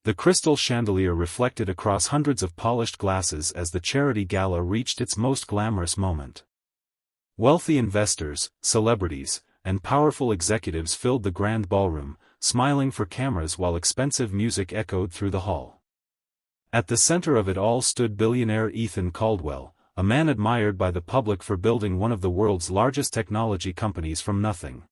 The crystal chandelier reflected across hundreds of polished glasses as the charity gala reached its most glamorous moment. Wealthy investors, celebrities, and powerful executives filled the grand ballroom, smiling for cameras while expensive music echoed through the hall. At the center of it all stood billionaire Ethan Caldwell, a man admired by the public for building one of the world's largest technology companies from nothing.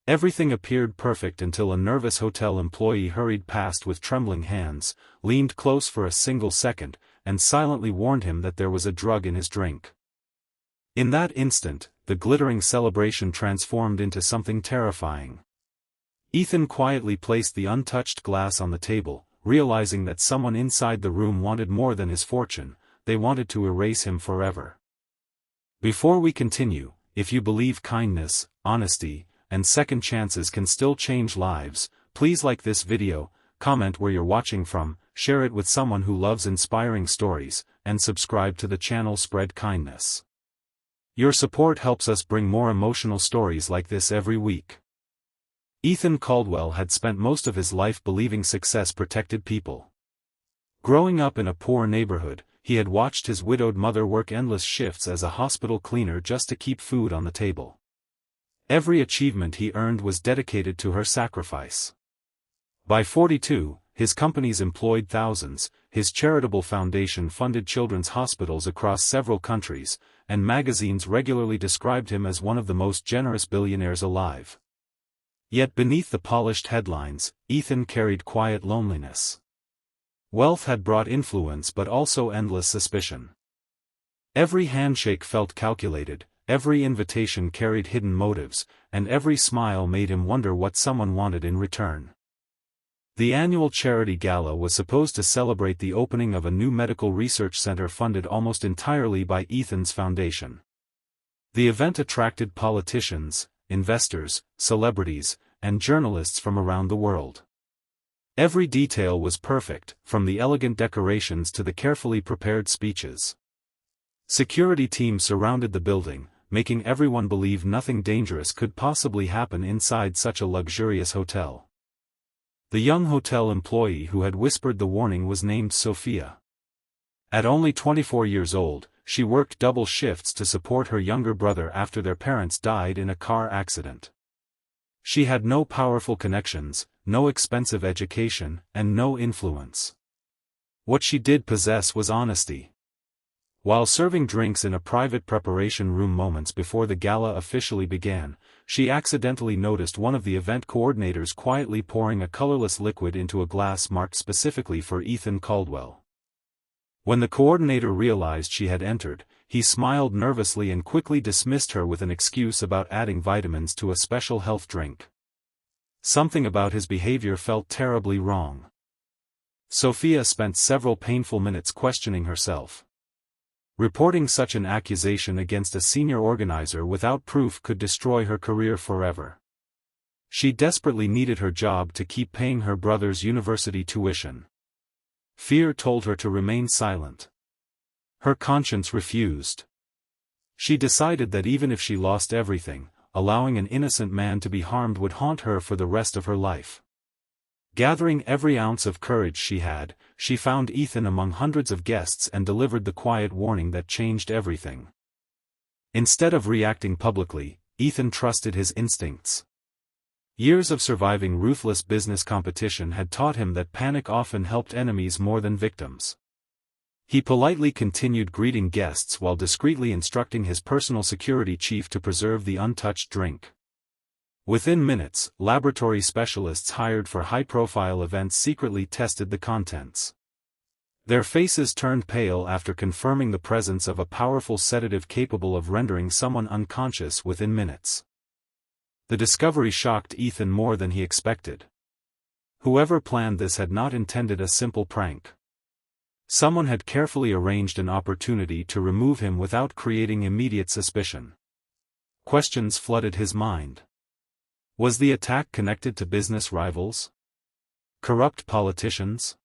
Everything appeared perfect until a nervous hotel employee hurried past with trembling hands, leaned close for a single second, and silently warned him that there was a drug in his drink. In that instant, the glittering celebration transformed into something terrifying. Ethan quietly placed the untouched glass on the table, realizing that someone inside the room wanted more than his fortune. They wanted to erase him forever. Before we continue, if you believe kindness, honesty, and second chances can still change lives, please like this video, comment where you're watching from, share it with someone who loves inspiring stories, and subscribe to the channel. Spread kindness. Your support helps us bring more emotional stories like this every week. Ethan Caldwell had spent most of his life believing success protected people. Growing up in a poor neighborhood, he had watched his widowed mother work endless shifts as a hospital cleaner just to keep food on the table. Every achievement he earned was dedicated to her sacrifice. By 42, his companies employed thousands, his charitable foundation funded children's hospitals across several countries, and magazines regularly described him as one of the most generous billionaires alive. Yet beneath the polished headlines, Ethan carried quiet loneliness. Wealth had brought influence but also endless suspicion. Every handshake felt calculated, every invitation carried hidden motives, and every smile made him wonder what someone wanted in return. The annual charity gala was supposed to celebrate the opening of a new medical research center funded almost entirely by Ethan's foundation. The event attracted politicians, investors, celebrities, and journalists from around the world. Every detail was perfect, from the elegant decorations to the carefully prepared speeches. Security teams surrounded the building, making everyone believe nothing dangerous could possibly happen inside such a luxurious hotel. The young hotel employee who had whispered the warning was named Sophia. At only 24 years old, she worked double shifts to support her younger brother after their parents died in a car accident. She had no powerful connections, no expensive education, and no influence. What she did possess was honesty. While serving drinks in a private preparation room moments before the gala officially began, she accidentally noticed one of the event coordinators quietly pouring a colorless liquid into a glass marked specifically for Ethan Caldwell. When the coordinator realized she had entered, he smiled nervously and quickly dismissed her with an excuse about adding vitamins to a special health drink. Something about his behavior felt terribly wrong. Sophia spent several painful minutes questioning herself. Reporting such an accusation against a senior organizer without proof could destroy her career forever. She desperately needed her job to keep paying her brother's university tuition. Fear told her to remain silent. Her conscience refused. She decided that even if she lost everything, allowing an innocent man to be harmed would haunt her for the rest of her life. Gathering every ounce of courage she had, she found Ethan among hundreds of guests and delivered the quiet warning that changed everything. Instead of reacting publicly, Ethan trusted his instincts. Years of surviving ruthless business competition had taught him that panic often helped enemies more than victims. He politely continued greeting guests while discreetly instructing his personal security chief to preserve the untouched drink. Within minutes, laboratory specialists hired for high-profile events secretly tested the contents. Their faces turned pale after confirming the presence of a powerful sedative capable of rendering someone unconscious within minutes. The discovery shocked Ethan more than he expected. Whoever planned this had not intended a simple prank. Someone had carefully arranged an opportunity to remove him without creating immediate suspicion. Questions flooded his mind. Was the attack connected to business rivals? Corrupt politicians?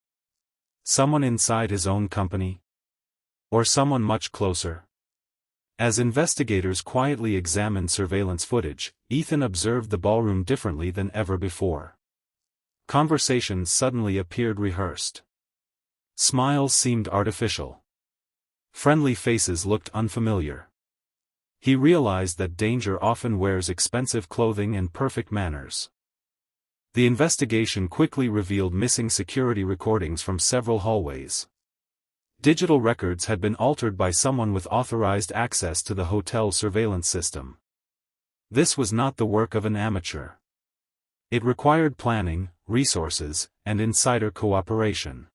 Someone inside his own company? Or someone much closer? As investigators quietly examined surveillance footage, Ethan observed the ballroom differently than ever before. Conversations suddenly appeared rehearsed. Smiles seemed artificial. Friendly faces looked unfamiliar. He realized that danger often wears expensive clothing and perfect manners. The investigation quickly revealed missing security recordings from several hallways. Digital records had been altered by someone with authorized access to the hotel surveillance system. This was not the work of an amateur. It required planning, resources, and insider cooperation.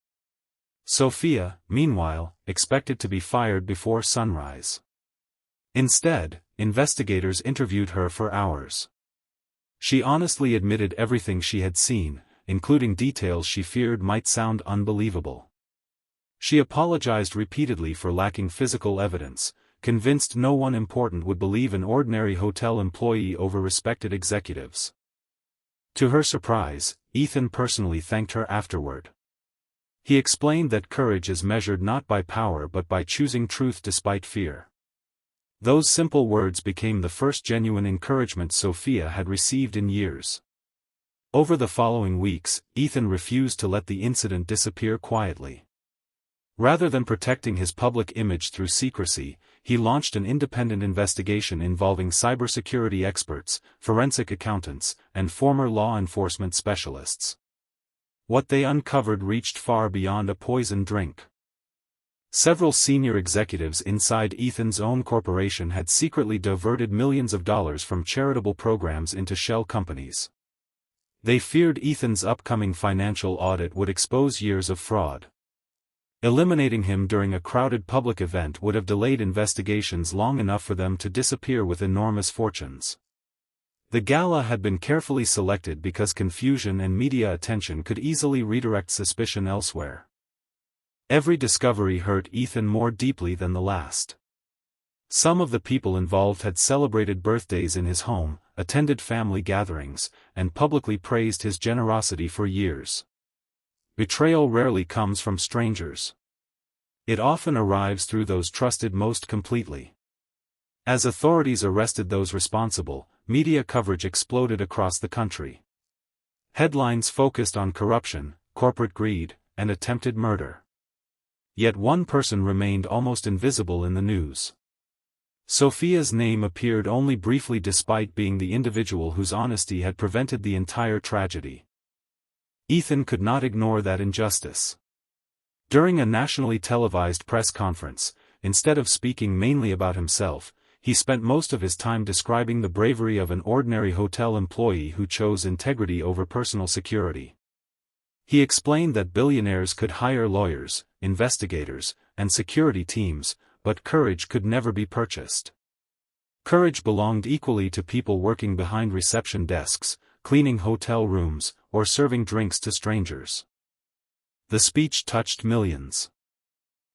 Sophia, meanwhile, expected to be fired before sunrise. Instead, investigators interviewed her for hours. She honestly admitted everything she had seen, including details she feared might sound unbelievable. She apologized repeatedly for lacking physical evidence, convinced no one important would believe an ordinary hotel employee over respected executives. To her surprise, Ethan personally thanked her afterward. He explained that courage is measured not by power but by choosing truth despite fear. Those simple words became the first genuine encouragement Sophia had received in years. Over the following weeks, Ethan refused to let the incident disappear quietly. Rather than protecting his public image through secrecy, he launched an independent investigation involving cybersecurity experts, forensic accountants, and former law enforcement specialists. What they uncovered reached far beyond a poisoned drink. Several senior executives inside Ethan's own corporation had secretly diverted millions of dollars from charitable programs into shell companies. They feared Ethan's upcoming financial audit would expose years of fraud. Eliminating him during a crowded public event would have delayed investigations long enough for them to disappear with enormous fortunes. The gala had been carefully selected because confusion and media attention could easily redirect suspicion elsewhere. Every discovery hurt Ethan more deeply than the last. Some of the people involved had celebrated birthdays in his home, attended family gatherings, and publicly praised his generosity for years. Betrayal rarely comes from strangers. It often arrives through those trusted most completely. As authorities arrested those responsible, media coverage exploded across the country. Headlines focused on corruption, corporate greed, and attempted murder. Yet one person remained almost invisible in the news. Sophia's name appeared only briefly despite being the individual whose honesty had prevented the entire tragedy. Ethan could not ignore that injustice. During a nationally televised press conference, instead of speaking mainly about himself, he spent most of his time describing the bravery of an ordinary hotel employee who chose integrity over personal security. He explained that billionaires could hire lawyers, investigators, and security teams, but courage could never be purchased. Courage belonged equally to people working behind reception desks, cleaning hotel rooms, or serving drinks to strangers. The speech touched millions.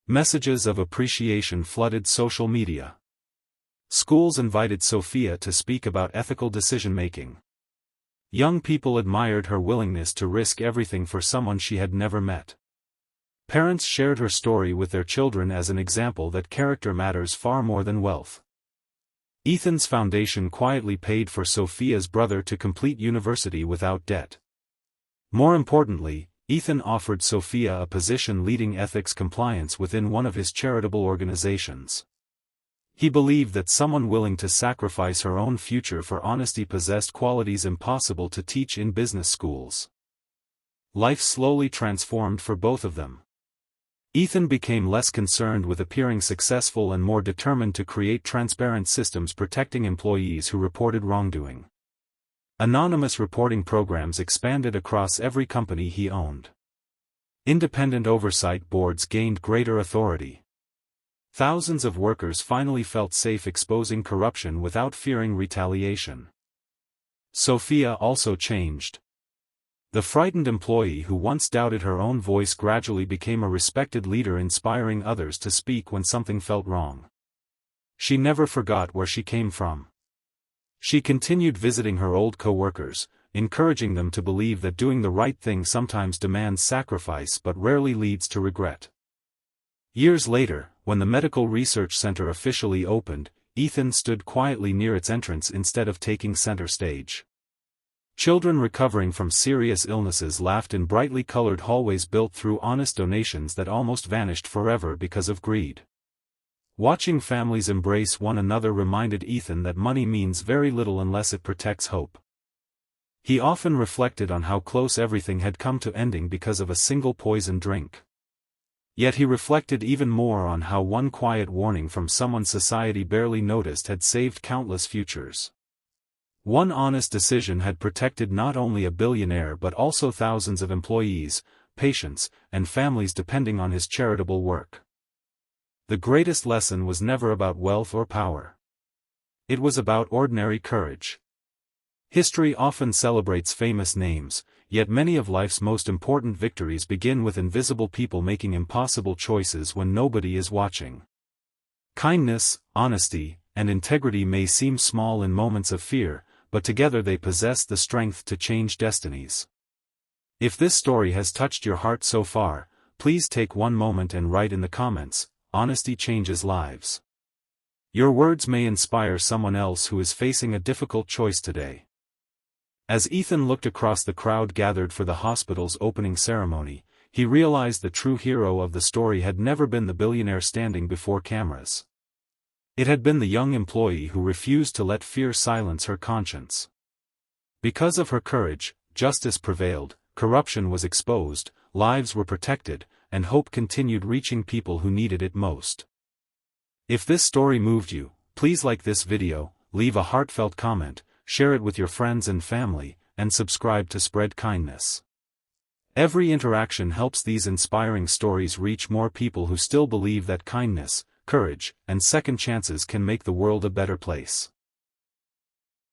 Messages of appreciation flooded social media. Schools invited Sophia to speak about ethical decision-making. Young people admired her willingness to risk everything for someone she had never met. Parents shared her story with their children as an example that character matters far more than wealth. Ethan's foundation quietly paid for Sophia's brother to complete university without debt. More importantly, Ethan offered Sophia a position leading ethics compliance within one of his charitable organizations. He believed that someone willing to sacrifice her own future for honesty possessed qualities impossible to teach in business schools. Life slowly transformed for both of them. Ethan became less concerned with appearing successful and more determined to create transparent systems protecting employees who reported wrongdoing. Anonymous reporting programs expanded across every company he owned. Independent oversight boards gained greater authority. Thousands of workers finally felt safe exposing corruption without fearing retaliation. Sophia also changed. The frightened employee who once doubted her own voice gradually became a respected leader, inspiring others to speak when something felt wrong. She never forgot where she came from. She continued visiting her old co-workers, encouraging them to believe that doing the right thing sometimes demands sacrifice but rarely leads to regret. Years later, when the Medical Research Center officially opened, Ethan stood quietly near its entrance instead of taking center stage. Children recovering from serious illnesses laughed in brightly colored hallways built through honest donations that almost vanished forever because of greed. Watching families embrace one another reminded Ethan that money means very little unless it protects hope. He often reflected on how close everything had come to ending because of a single poisoned drink. Yet he reflected even more on how one quiet warning from someone society barely noticed had saved countless futures. One honest decision had protected not only a billionaire but also thousands of employees, patients, and families depending on his charitable work. The greatest lesson was never about wealth or power. It was about ordinary courage. History often celebrates famous names, yet many of life's most important victories begin with invisible people making impossible choices when nobody is watching. Kindness, honesty, and integrity may seem small in moments of fear, but together they possess the strength to change destinies. If this story has touched your heart so far, please take one moment and write in the comments, "Honesty changes lives." Your words may inspire someone else who is facing a difficult choice today. As Ethan looked across the crowd gathered for the hospital's opening ceremony, he realized the true hero of the story had never been the billionaire standing before cameras. It had been the young employee who refused to let fear silence her conscience. Because of her courage, justice prevailed, corruption was exposed, lives were protected, and hope continued reaching people who needed it most. If this story moved you, please like this video, leave a heartfelt comment, share it with your friends and family, and subscribe to spread kindness. Every interaction helps these inspiring stories reach more people who still believe that kindness, courage, and second chances can make the world a better place.